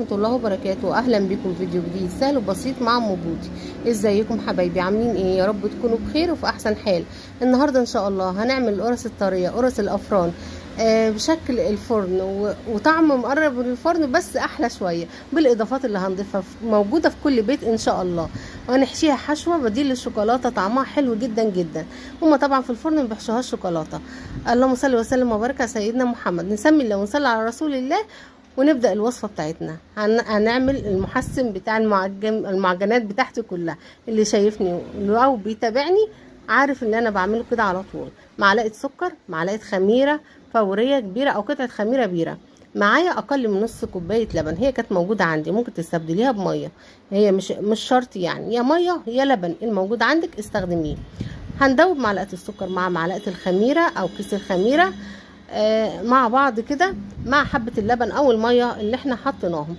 ورحمة الله وبركاته. اهلا بكم في فيديو جديد سهل وبسيط مع ام بودي. ازيكم حبايبي؟ عاملين ايه؟ يا رب تكونوا بخير وفي احسن حال. النهارده ان شاء الله هنعمل القرص الطريه، قرص الافران بشكل الفرن وطعم مقرب من الفرن بس احلى شويه، بالاضافات اللي هنضيفها موجوده في كل بيت ان شاء الله. وهنحشيها حشوه بديل للشوكولاته، طعمها حلو جدا جدا. هما طبعا في الفرن ما بيحشوهاش شوكولاته. اللهم صل وسلم وبارك على سيدنا محمد. نسمي الله ونصلي على رسول الله ونبدا الوصفه بتاعتنا. هنعمل المحسن بتاع المعجنات بتاعتي كلها. اللي شايفني او بيتابعني عارف ان انا بعمله كده على طول. معلقه سكر، معلقه خميره فوريه كبيره او قطعه خميره بيره، معايا اقل من نص كوبايه لبن. هي كانت موجوده عندي، ممكن تستبدليها بميه، هي مش شرط يعني، يا ميه يا لبن الموجود عندك استخدميه. هندوب معلقه السكر مع معلقه الخميره او كيس الخميره مع بعض كده، مع حبه اللبن او الميه اللي احنا حطيناهم.